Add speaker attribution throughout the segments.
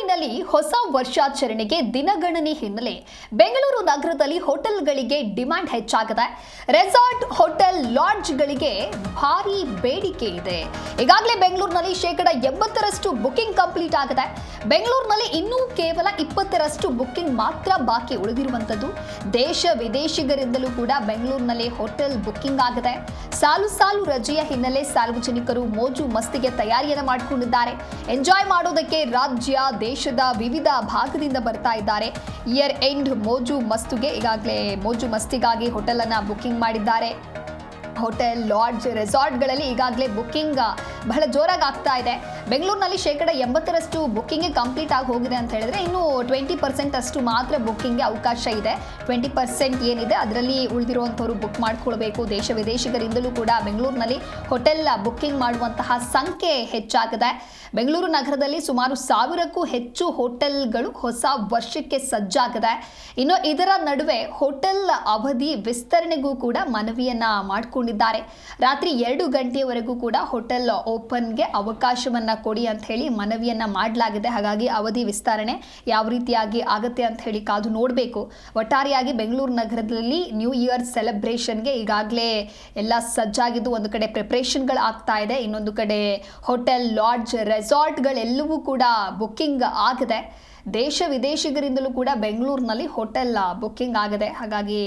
Speaker 1: ಬೆಂಗಳೂರಿನಲ್ಲಿ ಹೊಸ ವರ್ಷಾಚರಣೆಗೆ ದಿನಗಣನೆ ಹಿನ್ನೆಲೆ ಬೆಂಗಳೂರು ನಗರದಲ್ಲಿ ಹೋಟೆಲ್ಗಳಿಗೆ ಡಿಮ್ಯಾಂಡ್ ಹೆಚ್ಚಾಗಿದೆ. ರೆಸಾರ್ಟ್, ಹೋಟೆಲ್, ಲಾಡ್ಜ್ಗಳಿಗೆ ಭಾರಿ ಬೇಡಿಕೆ ಇದೆ. ಈಗಾಗಲೇ ಬೆಂಗಳೂರಿನಲ್ಲಿ 80% ಬುಕಿಂಗ್ ಕಂಪ್ಲೀಟ್ ಆಗಿದೆ. ಬೆಂಗಳೂರಿನಲ್ಲಿ ಇನ್ನೂ ಕೇವಲ 20% ಬುಕಿಂಗ್ ಮಾತ್ರ ಬಾಕಿ ಉಳಿದಿರುವಂತದ್ದು. ದೇಶ ವಿದೇಶಿಗರಿಂದಲೂ ಕೂಡ ಬೆಂಗಳೂರಿನಲ್ಲಿ ಹೋಟೆಲ್ ಬುಕಿಂಗ್ ಆಗಿದೆ. ಸಾಲು ರಜೆಯ ಹಿನ್ನೆಲೆ ಸಾರ್ವಜನಿಕರು ಮೋಜು ಮಸ್ತಿಗೆ ತಯಾರಿಯನ್ನು ಮಾಡಿಕೊಂಡಿದ್ದಾರೆ. ಎಂಜಾಯ್ ಮಾಡೋದಕ್ಕೆ ರಾಜ್ಯ ದೇಶದ ವಿವಿಧ ಭಾಗದಿಂದ ಬರ್ತಾ ಇದ್ದಾರೆ. ಇಯರ್ ಎಂಡ್ ಮೋಜು ಮಸ್ತಿಗಾಗಿ ಹೋಟೆಲ್ ಅನ್ನ ಬುಕಿಂಗ್ ಮಾಡಿದ್ದಾರೆ. ಹೋಟೆಲ್, ಲಾಡ್ಜ್, ರೆಸಾರ್ಟ್ಗಳಲ್ಲಿ ಈಗಾಗಲೇ ಬುಕಿಂಗ್ ಬಹಳ ಜೋರಾಗಿ ಆಗ್ತಾ ಇದೆ. ಬೆಂಗಳೂರಿನಲ್ಲಿ 80% ಬುಕ್ಕಿಂಗ್ ಕಂಪ್ಲೀಟ್ ಆಗಿ ಹೋಗಿದೆ ಅಂತ ಹೇಳಿದ್ರೆ ಇನ್ನು 20% ಅಷ್ಟು ಮಾತ್ರ ಬುಕ್ಕಿಂಗ್ಗೆ ಅವಕಾಶ ಇದೆ. 20% ಏನಿದೆ ಅದರಲ್ಲಿ ಉಳಿದಿರುವಂಥವ್ರು ಬುಕ್ ಮಾಡ್ಕೊಳ್ಬೇಕು. ದೇಶ ವಿದೇಶಿಗರಿಂದಲೂ ಕೂಡ ಬೆಂಗಳೂರಿನಲ್ಲಿ ಹೋಟೆಲ್ ಬುಕ್ಕಿಂಗ್ ಮಾಡುವಂತಹ ಸಂಖ್ಯೆ ಹೆಚ್ಚಾಗಿದೆ. ಬೆಂಗಳೂರು ನಗರದಲ್ಲಿ ಸುಮಾರು 1000ಕ್ಕೂ ಹೆಚ್ಚು ಹೋಟೆಲ್ಗಳು ಹೊಸ ವರ್ಷಕ್ಕೆ ಸಜ್ಜಾಗಿದೆ. ಇನ್ನು ಇದರ ನಡುವೆ ಹೋಟೆಲ್ ಅವಧಿ ವಿಸ್ತರಣೆಗೂ ಕೂಡ ಮನವಿಯನ್ನ ಮಾಡಿಕೊಂಡಿದ್ದಾರೆ. ರಾತ್ರಿ 2 ಗಂಟೆಯವರೆಗೂ ಕೂಡ ಹೋಟೆಲ್ ಓಪನ್ಗೆ ಅವಕಾಶವನ್ನ ಕೊಡಿ ಅಂತ ಹೇಳಿ ಮನವಿಯನ್ನ ಮಾಡಲಾಗಿದೆ. ಹಾಗಾಗಿ ಅವಧಿ ವಿಸ್ತರಣೆ ಯಾವ ರೀತಿಯಾಗಿ ಆಗುತ್ತೆ ಅಂತ ಹೇಳಿ ಕಾದು ನೋಡಬೇಕು. ಒಟ್ಟಾರೆಯಾಗಿ ಬೆಂಗಳೂರು ನಗರದಲ್ಲಿ ನ್ಯೂ ಇಯರ್ ಸೆಲೆಬ್ರೇಷನ್ಗೆ ಈಗಾಗಲೇ ಎಲ್ಲ ಸಜ್ಜಾಗಿದ್ದು, ಒಂದು ಕಡೆ ಪ್ರಿಪರೇಷನ್ಗಳು ಆಗ್ತಾ ಇದೆ, ಇನ್ನೊಂದು ಕಡೆ ಹೋಟೆಲ್, ಲಾಡ್ಜ್, ರೆಸಾರ್ಟ್ಗಳೆಲ್ಲವೂ ಕೂಡ ಬುಕ್ಕಿಂಗ್ ಆಗಿದೆ. ದೇಶ ವಿದೇಶಿಗರಿಂದಲೂ ಕೂಡ ಬೆಂಗಳೂರಿನಲ್ಲಿ ಹೋಟೆಲ್ ಬುಕ್ಕಿಂಗ್ ಆಗಿದೆ. ಹಾಗಾಗಿ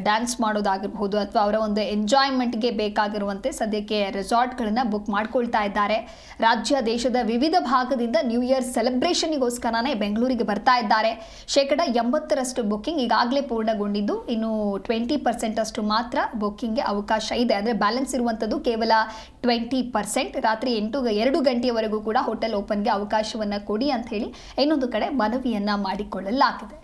Speaker 1: ಡ್ಯಾನ್ಸ್ ಮಾಡೋದಾಗಿರ್ಬೋದು ಅಥವಾ ಅವರ ಒಂದು ಎಂಜಾಯ್ಮೆಂಟ್ಗೆ ಬೇಕಾಗಿರುವಂತೆ ಸದ್ಯಕ್ಕೆ ರೆಸಾರ್ಟ್ಗಳನ್ನು ಬುಕ್ ಮಾಡ್ಕೊಳ್ತಾ ಇದ್ದಾರೆ. ರಾಜ್ಯ ದೇಶದ ವಿವಿಧ ಭಾಗದಿಂದ ನ್ಯೂ ಇಯರ್ ಸೆಲೆಬ್ರೇಷನ್ಗೋಸ್ಕರನೇ ಬೆಂಗಳೂರಿಗೆ ಬರ್ತಾ ಇದ್ದಾರೆ. 80% ಬುಕ್ಕಿಂಗ್ ಈಗಾಗಲೇ ಪೂರ್ಣಗೊಂಡಿದ್ದು, ಇನ್ನು 20% ಅಷ್ಟು ಮಾತ್ರ ಬುಕ್ಕಿಂಗ್ಗೆ ಅವಕಾಶ ಇದೆ. ಅಂದರೆ ಬ್ಯಾಲೆನ್ಸ್ ಇರುವಂಥದ್ದು ಕೇವಲ 20%. ರಾತ್ರಿ 2 ಗಂಟೆಯವರೆಗೂ ಕೂಡ ಹೋಟೆಲ್ ಓಪನ್ಗೆ ಅವಕಾಶವನ್ನು ಕೊಡಿ ಅಂತ ಹೇಳಿ ಇನ್ನೊಂದು ಕಡೆ ಮನವಿಯನ್ನ ಮಾಡಿಕೊಳ್ಳಲಾಗಿದೆ.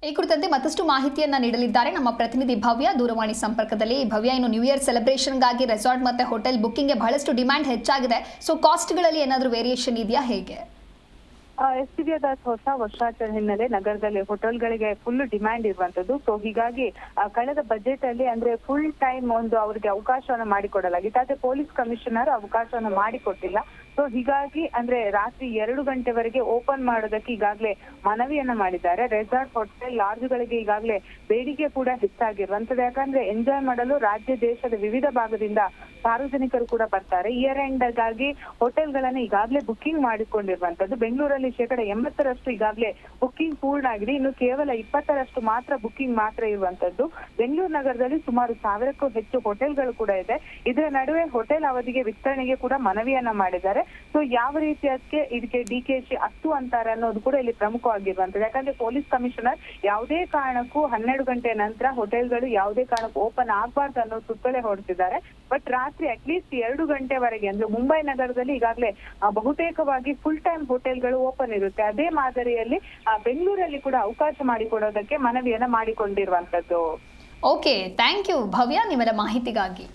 Speaker 1: ಈ ಕುರಿತಂತೆ ಮತ್ತಷ್ಟು ಮಾಹಿತಿಯನ್ನ ನೀಡಲಿದ್ದಾರೆ ನಮ್ಮ ಪ್ರತಿನಿಧಿ ಭವ್ಯ ದೂರವಾಣಿ ಸಂಪರ್ಕದಲ್ಲಿ. ಭವ್ಯ, ಇನ್ನು ನ್ಯೂ ಇಯರ್ ಸೆಲೆಬ್ರೇಷನ್ಗಾಗಿ ರೆಸಾರ್ಟ್ ಮತ್ತೆ ಹೋಟೆಲ್ ಬುಕ್ಕಿಂಗ್ಗೆ ಬಹಳಷ್ಟು ಡಿಮ್ಯಾಂಡ್ ಹೆಚ್ಚಾಗಿದೆ. ಸೊ ಕಾಸ್ಟ್ಗಳಲ್ಲಿ ಏನಾದರೂ ವೇರಿಯೇಷನ್ ಇದೆಯಾ, ಹೇಗೆ?
Speaker 2: ಹೊಸ ವರ್ಷಾಚರಣೆ ಹಿನ್ನೆಲೆ ನಗರದಲ್ಲಿ ಹೋಟೆಲ್ಗಳಿಗೆ ಫುಲ್ ಡಿಮ್ಯಾಂಡ್ ಇರುವಂತದ್ದು. ಸೊ ಹೀಗಾಗಿ ಕಳೆದ ಬಜೆಟ್ ಅಲ್ಲಿ ಅಂದ್ರೆ ಫುಲ್ ಟೈಮ್ ಒಂದು ಅವರಿಗೆ ಅವಕಾಶವನ್ನು ಮಾಡಿಕೊಡಲಾಗಿತ್ತು. ಆದ್ರೆ ಪೊಲೀಸ್ ಕಮಿಷನರ್ ಅವಕಾಶವನ್ನು ಮಾಡಿಕೊಟ್ಟಿಲ್ಲ. ಸೊ ಹೀಗಾಗಿ ಅಂದ್ರೆ ರಾತ್ರಿ 2 ಗಂಟೆವರೆಗೆ ಓಪನ್ ಮಾಡೋದಕ್ಕೆ ಈಗಾಗಲೇ ಮನವಿಯನ್ನ ಮಾಡಿದ್ದಾರೆ. ರೆಸಾರ್ಟ್, ಹೋಟೆಲ್, ಲಾಡ್ಜ್ಗಳಿಗೆ ಈಗಾಗಲೇ ಬೇಡಿಕೆ ಕೂಡ ಹೆಚ್ಚಾಗಿರುವಂತದ್ದು. ಯಾಕಂದ್ರೆ ಎಂಜಾಯ್ ಮಾಡಲು ರಾಜ್ಯ ದೇಶದ ವಿವಿಧ ಭಾಗದಿಂದ ಸಾರ್ವಜನಿಕರು ಕೂಡ ಬರ್ತಾರೆ. ಇಯರ್ ಎಂಡ್ ಗಾಗಿ ಹೋಟೆಲ್ಗಳನ್ನ ಈಗಾಗಲೇ ಬುಕ್ಕಿಂಗ್ ಮಾಡಿಕೊಂಡಿರುವಂತದ್ದು. ಬೆಂಗಳೂರಲ್ಲಿ 80% ಈಗಾಗಲೇ ಬುಕ್ಕಿಂಗ್ ಪೂರ್ಣ ಆಗಿದೆ. ಇನ್ನು ಕೇವಲ 20% ಮಾತ್ರ ಬುಕ್ಕಿಂಗ್ ಮಾತ್ರ ಇರುವಂತದ್ದು. ಬೆಂಗಳೂರು ನಗರದಲ್ಲಿ ಸುಮಾರು 1000ಕ್ಕೂ ಹೆಚ್ಚು ಹೋಟೆಲ್ಗಳು ಕೂಡ ಇದೆ. ಇದರ ನಡುವೆ ಹೋಟೆಲ್ ಅವಧಿಗೆ ವಿಸ್ತರಣೆಗೆ ಕೂಡ ಮನವಿಯನ್ನ ಮಾಡಿದ್ದಾರೆ. ಸೊ ಯಾವ ರೀತಿಯಕ್ಕೆ ಇದಕ್ಕೆ ಡಿಕೆಶಿ ಅಷ್ಟು ಅಂತಾರೆ ಅನ್ನೋದು ಕೂಡ ಇಲ್ಲಿ ಪ್ರಮುಖವಾಗಿರುವಂತದ್ದು. ಯಾಕಂದ್ರೆ ಪೊಲೀಸ್ ಕಮಿಷನರ್ ಯಾವುದೇ ಕಾರಣಕ್ಕೂ 12 ಗಂಟೆ ನಂತರ ಹೋಟೆಲ್ಗಳು ಯಾವುದೇ ಕಾರಣಕ್ಕೂ ಓಪನ್ ಆಗಬಾರ್ದು ಅನ್ನೋ ಸುತ್ತೋಲೆ ಹೊರಡಿಸಿದ್ದಾರೆ. ಬಟ್ ರಾತ್ರಿ ಅಟ್ಲೀಸ್ಟ್ 2 ಗಂಟೆವರೆಗೆ ಅಂದ್ರೆ ಮುಂಬೈ ನಗರದಲ್ಲಿ ಈಗಾಗಲೇ ಬಹುತೇಕವಾಗಿ ಫುಲ್ ಟೈಮ್ ಹೋಟೆಲ್ಗಳು ಓಪನ್ ಇರುತ್ತೆ. ಅದೇ ಮಾದರಿಯಲ್ಲಿ ಬೆಂಗಳೂರಲ್ಲಿ ಕೂಡ ಅವಕಾಶ ಮಾಡಿಕೊಡೋದಕ್ಕೆ ಮನವಿಯನ್ನ ಮಾಡಿಕೊಂಡಿರುವಂತದ್ದು.
Speaker 1: ಓಕೆ, ಥ್ಯಾಂಕ್ ಯು ಭವ್ಯ, ನಿಮ್ಮರ ಮಾಹಿತಿಗಾಗಿ.